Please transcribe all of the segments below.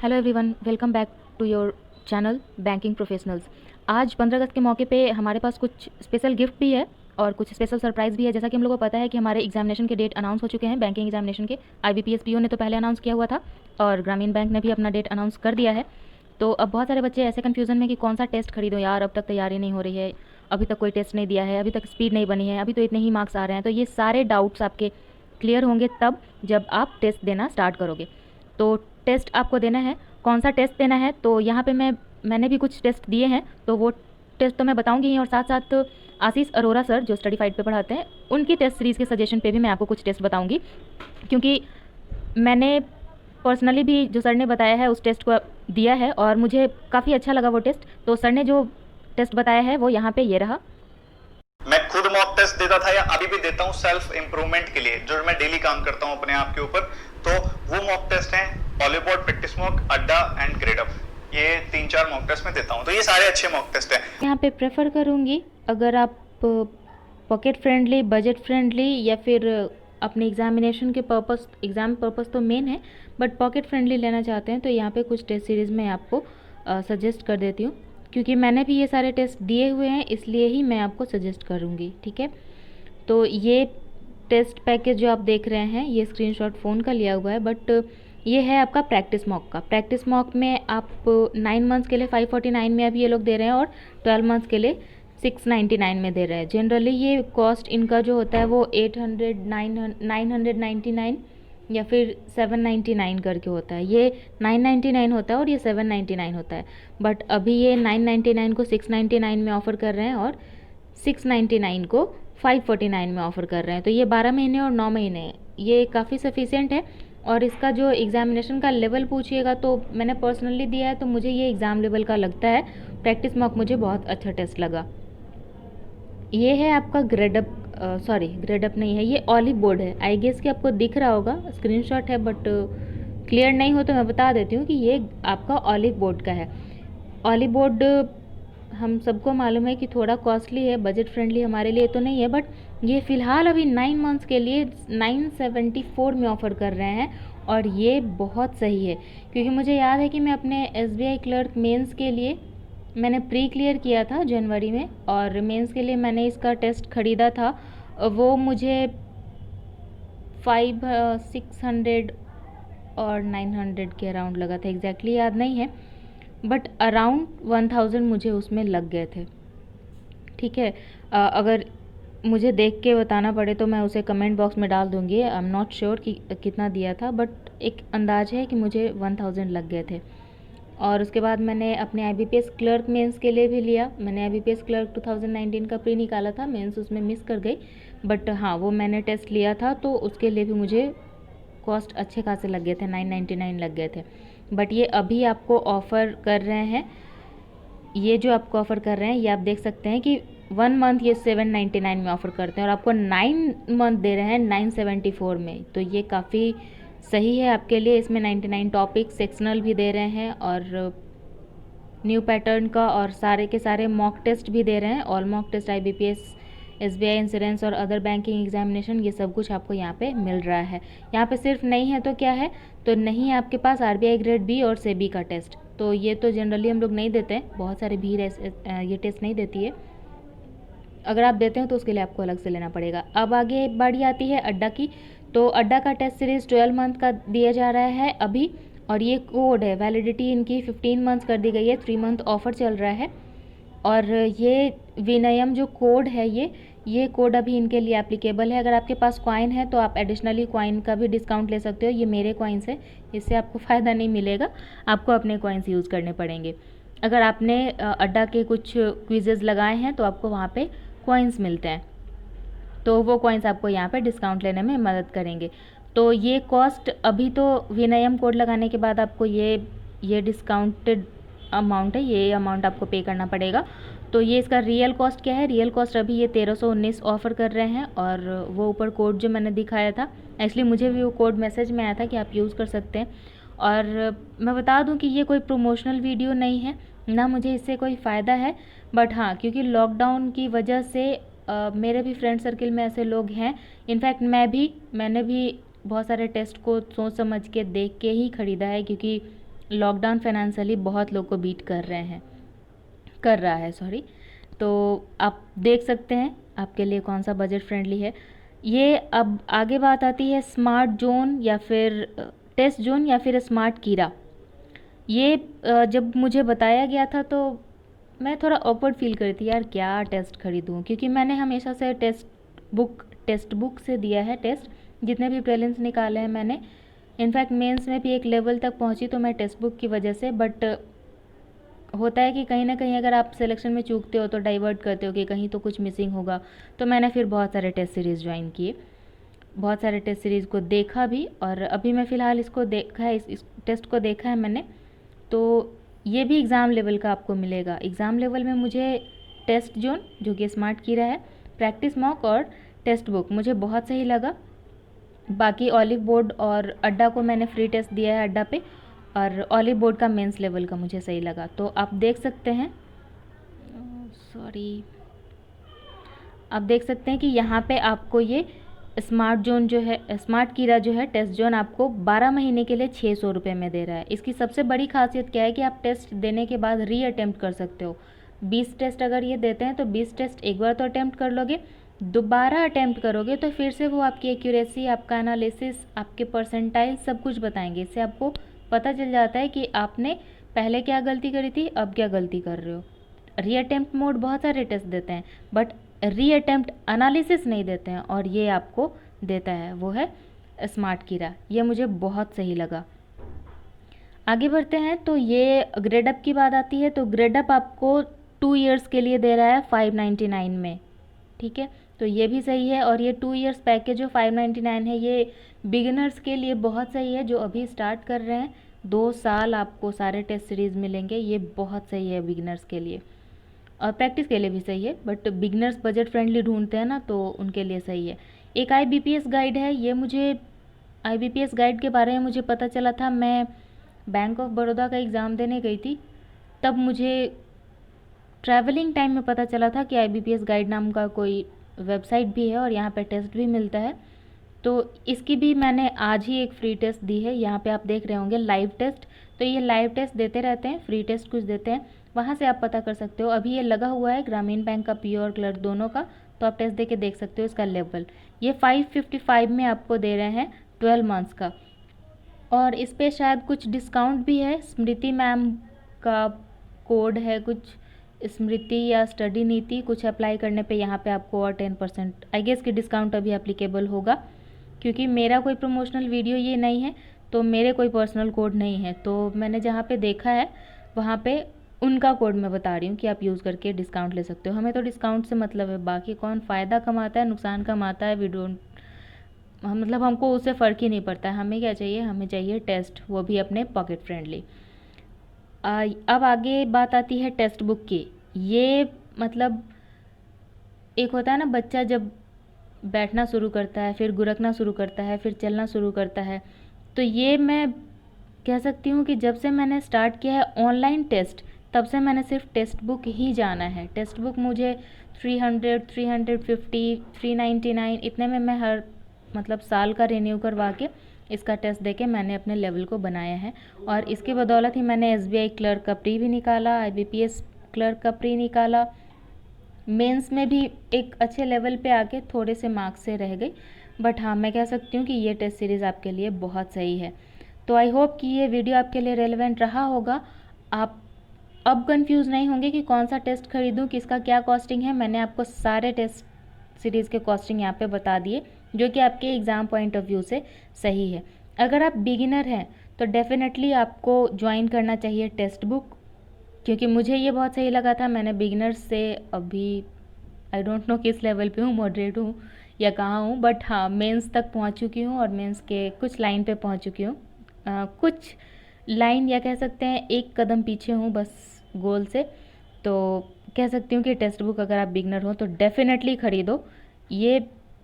Hello everyone, welcome back to your channel banking professionals. आज 15 अगस्त के मौके पे हमारे पास कुछ स्पेशल गिफ्ट भी है और कुछ स्पेशल सरप्राइज़ भी है। जैसा कि हम लोगों को पता है कि हमारे एग्जामिनेशन के डेट अनाउंस हो चुके हैं, बैंकिंग एग्जामिनेशन के। IBPS PO ने तो पहले अनाउंस किया हुआ था और ग्रामीण बैंक ने भी अपना डेट अनाउंस कर दिया है। तो अब बहुत सारे बच्चे ऐसे कन्फ्यूज़न में कि कौन सा टेस्ट खरीदो यार, अब तक तैयारी नहीं हो रही है, अभी तक कोई टेस्ट नहीं दिया है, अभी तक स्पीड नहीं बनी है, अभी तो इतने ही मार्क्स आ रहे हैं। तो ये सारे डाउट्स आपके क्लियर होंगे तब जब आप टेस्ट देना स्टार्ट करोगे। तो टेस्ट आपको देना है, कौन सा टेस्ट देना है, तो यहाँ पे मैंने भी कुछ टेस्ट दिए हैं, तो वो टेस्ट तो मैं बताऊंगी ही, और साथ साथ आशीष अरोरा सर जो स्टडीफाइड पे पढ़ाते हैं उनकी टेस्ट सीरीज़ के सजेशन पे भी मैं आपको कुछ टेस्ट बताऊंगी, क्योंकि मैंने पर्सनली भी जो सर ने बताया है उस टेस्ट को दिया है और मुझे काफ़ी अच्छा लगा वो टेस्ट। तो सर ने जो टेस्ट बताया है वो यहाँ पे ये रहा। मैं खुद मॉक टेस्ट देता था या अभी भी देता हूँ सेल्फ इंप्रूवमेंट के लिए, जो मैं डेली काम करता हूँ अपने आप के ऊपर। तो वो मॉक टेस्ट हैं ऑलीबोर्ड, प्रैक्टिस मॉक, अड्डा एंड ग्रेड अप। ये 3-4 मॉक टेस्ट मैं देता हूँ, तो ये सारे अच्छे मॉक टेस्ट हैं। यहाँ पे प्रेफर करूँगी, अगर आप पॉकेट फ्रेंडली, बजट फ्रेंडली या फिर अपने एग्जामिनेशन के पर्पस, एग्ज़ाम पर्पस तो मेन है, बट पॉकेट फ्रेंडली लेना चाहते हैं तो यहाँ पे कुछ टेस्ट सीरीज़ मैं आपको सजेस्ट कर देती हूँ, क्योंकि मैंने भी ये सारे टेस्ट दिए हुए हैं, इसलिए ही मैं आपको सजेस्ट करूँगी। ठीक है, तो ये टेस्ट पैकेज जो आप देख रहे हैं ये स्क्रीनशॉट फ़ोन का लिया हुआ है, बट ये है आपका प्रैक्टिस मॉक का। प्रैक्टिस मॉक में आप 9 मंथ्स के लिए 549 में अभी ये लोग दे रहे हैं और 12 मंथ्स के लिए 699 में दे रहे हैं। जनरली ये कॉस्ट इनका जो होता है वो 800, 999 या फिर 799 करके होता है। ये 999 होता है और ये 799 होता है, बट अभी ये 999 को 699 में ऑफ़र कर रहे हैं और 699 को 549 में ऑफ़र कर रहे हैं। तो ये 12 महीने और 9 महीने, ये काफ़ी सफिशिएंट है। और इसका जो एग्ज़ामिनेशन का लेवल पूछिएगा तो मैंने पर्सनली दिया है, तो मुझे ये एग्ज़ाम लेवल का लगता है। प्रैक्टिस मॉक मुझे बहुत अच्छा टेस्ट लगा। ये है आपका ग्रेडअप, सॉरी ग्रेडअप नहीं है, ये ऑलिव बोर्ड है। आई गेस कि आपको दिख रहा होगा, स्क्रीनशॉट है, बट क्लियर नहीं हो तो मैं बता देती हूँ कि ये आपका ऑलिव बोर्ड का है। ऑलिव बोर्ड हम सबको मालूम है कि थोड़ा कॉस्टली है, बजट फ्रेंडली हमारे लिए तो नहीं है, बट ये फ़िलहाल अभी 9 मंथ्स के लिए 974 में ऑफ़र कर रहे हैं और ये बहुत सही है। क्योंकि मुझे याद है कि मैं अपने SBI क्लर्क मेंस के लिए मैंने प्री क्लियर किया था जनवरी में, और मेंस के लिए मैंने इसका टेस्ट ख़रीदा था। वो मुझे 600 और 900 के अराउंड लगा था, एग्जैक्टली याद नहीं है, बट अराउंड 1000 मुझे उसमें लग गए थे। ठीक है, अगर मुझे देख के बताना पड़े तो मैं उसे कमेंट बॉक्स में डाल दूँगी। आई एम नॉट श्योर कि कितना दिया था, बट एक अंदाज़ है कि मुझे 1000 लग गए थे। और उसके बाद मैंने अपने IBPS क्लर्क मेंस के लिए भी लिया। मैंने IBPS क्लर्क 2019 का प्री निकाला था, मेंस उसमें मिस कर गई, बट हाँ वो मैंने टेस्ट लिया था, तो उसके लिए भी मुझे कॉस्ट अच्छे खासे लग गए थे, 999 लग गए थे। बट ये अभी आपको ऑफ़र कर रहे हैं, ये जो आपको ऑफ़र कर रहे हैं ये आप देख सकते हैं कि 1 मंथ ये 799 में ऑफ़र करते हैं और आपको 9 मंथ दे रहे हैं 974 में। तो ये काफ़ी सही है आपके लिए। इसमें 99 टॉपिक सेक्शनल भी दे रहे हैं और न्यू पैटर्न का, और सारे के सारे मॉक टेस्ट भी दे रहे हैं। All mock test, IBPS, SBI insurance और अदर बैंकिंग एग्जामिनेशन, ये सब कुछ आपको यहाँ पे मिल रहा है। यहाँ पे सिर्फ नहीं है तो क्या है, तो नहीं है आपके पास RBI ग्रेड B और सेबी का टेस्ट, तो ये तो जनरली हम लोग नहीं देते हैं, बहुत सारी भीड़ ये टेस्ट नहीं देती है। अगर आप देते हैं तो उसके लिए आपको अलग से लेना पड़ेगा। अब आगे बारी आती है अड्डा की। तो अड्डा का टेस्ट सीरीज़ 12 मंथ का दिया जा रहा है अभी, और ये कोड है, वैलिडिटी इनकी 15 मंथ्स कर दी गई है, 3 मंथ ऑफ़र चल रहा है। और ये विनयम जो कोड है, ये कोड अभी इनके लिए एप्लीकेबल है। अगर आपके पास कॉइन है तो आप एडिशनली कॉइन का भी डिस्काउंट ले सकते हो। ये मेरे कॉइन्स है, इससे आपको फ़ायदा नहीं मिलेगा, आपको अपने कॉइन्स यूज़ करने पड़ेंगे। अगर आपने अड्डा के कुछ क्विज़ेज़ लगाए हैं तो आपको वहाँ पे कॉइन्स मिलते हैं, तो वो कॉइन्स आपको यहाँ पे डिस्काउंट लेने में मदद करेंगे। तो ये कॉस्ट अभी तो विनयम कोड लगाने के बाद आपको ये डिस्काउंटेड अमाउंट है, ये अमाउंट आपको पे करना पड़ेगा। तो ये इसका रियल कॉस्ट क्या है, रियल कॉस्ट अभी ये 1319 ऑफ़र कर रहे हैं, और वो ऊपर कोड जो मैंने दिखाया था, एक्चुअली मुझे भी वो कोड मैसेज में आया था कि आप यूज़ कर सकते हैं। और मैं बता दूं कि ये कोई प्रमोशनल वीडियो नहीं है, ना मुझे इससे कोई फ़ायदा है, बट हाँ क्योंकि लॉकडाउन की वजह से मेरे भी फ्रेंड सर्किल में ऐसे लोग हैं, इनफैक्ट मैंने भी बहुत सारे टेस्ट को सोच समझ के देख के ही ख़रीदा है, क्योंकि लॉकडाउन फाइनेंशियली बहुत लोग को बीट कर रहा है सॉरी। तो आप देख सकते हैं आपके लिए कौन सा बजट फ्रेंडली है ये। अब आगे बात आती है स्मार्ट जोन या फिर टेस्ट जोन या फिर स्मार्ट कीरा। ये जब मुझे बताया गया था तो मैं थोड़ा ऑकवर्ड फील कर रही थी, यार क्या टेस्ट खरीदूँ, क्योंकि मैंने हमेशा से टेस्ट बुक से दिया है टेस्ट, जितने भी प्रीलिम्स निकाले हैं मैंने। इनफैक्ट मेंस में भी एक लेवल तक पहुंची तो मैं टेक्स्ट बुक की वजह से। बट होता है कि कहीं ना कहीं अगर आप सिलेक्शन में चूकते हो तो डाइवर्ट करते हो कि कहीं तो कुछ मिसिंग होगा। तो मैंने फिर बहुत सारे टेस्ट सीरीज़ ज्वाइन किए, बहुत सारे टेस्ट सीरीज़ को देखा भी, और अभी मैं फ़िलहाल इसको देखा है, इस टेस्ट को देखा है मैंने। तो ये भी एग्ज़ाम लेवल का आपको मिलेगा। एग्ज़ाम लेवल में मुझे टेस्ट जोन जो कि स्मार्ट कीरा है, प्रैक्टिस मॉक और टेक्स्ट बुक मुझे बहुत सही लगा। बाकी ऑलिव बोर्ड और अड्डा को मैंने फ्री टेस्ट दिया है अड्डा पे, और ऑलिव बोर्ड का मेंस लेवल का मुझे सही लगा। तो आप देख सकते हैं, सॉरी, आप देख सकते हैं कि यहाँ पे आपको ये स्मार्ट जोन जो है, स्मार्ट कीरा जो है टेस्ट जोन आपको 12 महीने के लिए 600 रुपये में दे रहा है। इसकी सबसे बड़ी खासियत क्या है कि आप टेस्ट देने के बाद री अटेम्प्ट कर सकते हो। 20 टेस्ट अगर ये देते हैं तो 20 टेस्ट एक बार तो अटेम्प्ट कर लोगे, दोबारा अटेम्प्ट करोगे तो फिर से वो आपकी एक्यूरेसी, आपका एनालिसिस, आपके परसेंटाइल सब कुछ बताएंगे। इससे आपको पता चल जाता है कि आपने पहले क्या गलती करी थी, अब क्या गलती कर रहे हो। री अटेम्प्ट मोड बहुत सारे टेस्ट देते हैं बट री अटेम्प्ट एनालिसिस नहीं देते हैं, और ये आपको देता है, वो है स्मार्ट कीरा। ये मुझे बहुत सही लगा। आगे बढ़ते हैं तो ये ग्रेडअप की बात आती है। तो ग्रेडअप आपको 2 ईयर्स के लिए दे रहा है 599 में, ठीक है। तो ये भी सही है, और ये 2 ईयर्स पैकेज जो 599 है ये बिगिनर्स के लिए बहुत सही है, जो अभी स्टार्ट कर रहे हैं। 2 साल आपको सारे टेस्ट सीरीज़ मिलेंगे, ये बहुत सही है बिगिनर्स के लिए, और प्रैक्टिस के लिए भी सही है। बट बिगिनर्स बजट फ्रेंडली ढूंढते हैं ना, तो उनके लिए सही है। एक IBPS गाइड है, ये मुझे IBPS गाइड के बारे में मुझे पता चला था, मैं बैंक ऑफ बड़ौदा का एग्ज़ाम देने गई थी, तब मुझे ट्रैवलिंग टाइम में पता चला था कि IBPS गाइड नाम का कोई वेबसाइट भी है और यहाँ पे टेस्ट भी मिलता है। तो इसकी भी मैंने आज ही एक फ्री टेस्ट दी है। यहाँ पे आप देख रहे होंगे लाइव टेस्ट। तो ये लाइव टेस्ट देते रहते हैं, फ्री टेस्ट कुछ देते हैं, वहाँ से आप पता कर सकते हो। अभी ये लगा हुआ है ग्रामीण बैंक का PO और क्लर्क दोनों का, तो आप टेस्ट दे के देख सकते हो इसका लेवल। ये 555 में आपको दे रहे हैं 12 मंथ्स का, और इस पर शायद कुछ डिस्काउंट भी है। स्मृति मैम का कोड है कुछ, स्मृति या स्टडी नीति, कुछ अप्लाई करने पे यहाँ पे आपको और 10% आई गेस की डिस्काउंट अभी एप्लीकेबल होगा। क्योंकि मेरा कोई प्रमोशनल वीडियो ये नहीं है, तो मेरे कोई पर्सनल कोड नहीं है, तो मैंने जहाँ पे देखा है वहाँ पे उनका कोड मैं बता रही हूँ कि आप यूज़ करके डिस्काउंट ले सकते हो। हमें तो डिस्काउंट से मतलब है, बाकी कौन फ़ायदा कमाता है नुकसान कमाता है, वी डोंट, मतलब हमको उससे फ़र्क ही नहीं पड़ता है। हमें क्या चाहिए, हमें चाहिए टेस्ट, वो भी अपने पॉकेट फ्रेंडली। अब आगे बात आती है टेक्स्ट बुक की। ये मतलब एक होता है ना, बच्चा जब बैठना शुरू करता है, फिर गुरकना शुरू करता है, फिर चलना शुरू करता है, तो ये मैं कह सकती हूँ कि जब से मैंने स्टार्ट किया है ऑनलाइन टेस्ट, तब से मैंने सिर्फ टेक्स्ट बुक ही जाना है। टेक्स्ट बुक मुझे 300, 350, 399 इतने में मैं हर मतलब साल का रिन्यू करवा के इसका टेस्ट देके मैंने अपने लेवल को बनाया है। और इसके बदौलत ही मैंने SBI क्लर्क का प्री भी निकाला, IBPS क्लर्क का प्री निकाला, मेंस में भी एक अच्छे लेवल पे आके थोड़े से मार्क्स से रह गई। बट हाँ, मैं कह सकती हूँ कि ये टेस्ट सीरीज़ आपके लिए बहुत सही है। तो आई होप कि ये वीडियो आपके लिए रेलेवेंट रहा होगा। आप अब कंफ्यूज नहीं होंगे कि कौन सा टेस्ट खरीदूँ, किसका क्या कॉस्टिंग है। मैंने आपको सारे टेस्ट सीरीज़ के कॉस्टिंग यहाँ पे बता दिए, जो कि आपके एग्ज़ाम पॉइंट ऑफ व्यू से सही है। अगर आप बिगिनर हैं तो डेफिनेटली आपको ज्वाइन करना चाहिए टेक्स्ट बुक, क्योंकि मुझे ये बहुत सही लगा था। मैंने बिगिनर्स से अभी आई डोंट नो किस लेवल पे हूँ, मॉडरेट हूँ या कहाँ हूँ, बट हाँ मेंस तक पहुँच चुकी हूँ और मेंस के कुछ लाइन पे पहुँच चुकी हूँ। कुछ लाइन या कह सकते हैं एक कदम पीछे हूँ बस गोल से। तो कह सकती हूँ कि टेक्स्ट बुक अगर आप बिगनर हो तो डेफिनेटली ख़रीदो। ये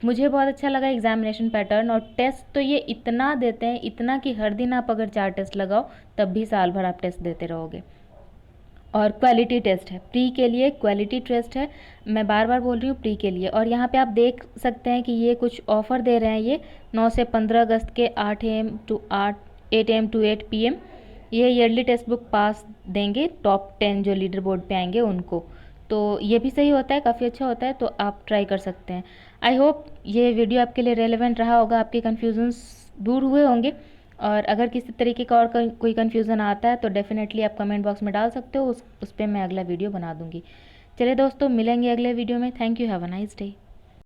मुझे बहुत अच्छा लगा एग्जामिनेशन पैटर्न, और टेस्ट तो ये इतना देते हैं, इतना कि हर दिन आप अगर 4 टेस्ट लगाओ तब भी साल भर आप टेस्ट देते रहोगे। और क्वालिटी टेस्ट है, प्री के लिए क्वालिटी टेस्ट है, मैं बार बार बोल रही हूँ प्री के लिए। और यहाँ पे आप देख सकते हैं कि ये कुछ ऑफ़र दे रहे हैं। ये 9 से 15 अगस्त के 8 AM to 8 AM to 8 PM ये ईयरली टेक्स्ट बुक पास देंगे टॉप 10 जो लीडर बोर्ड पे आएंगे उनको। तो ये भी सही होता है, काफ़ी अच्छा होता है, तो आप ट्राई कर सकते हैं। आई होप ये वीडियो आपके लिए रेलेवेंट रहा होगा, आपके कन्फ्यूजन्स दूर हुए होंगे। और अगर किसी तरीके का और कोई कन्फ्यूज़न आता है तो डेफिनेटली आप कमेंट बॉक्स में डाल सकते हो, उस पर मैं अगला वीडियो बना दूँगी। चलिए दोस्तों, मिलेंगे अगले वीडियो में। Thank you, have a nice day.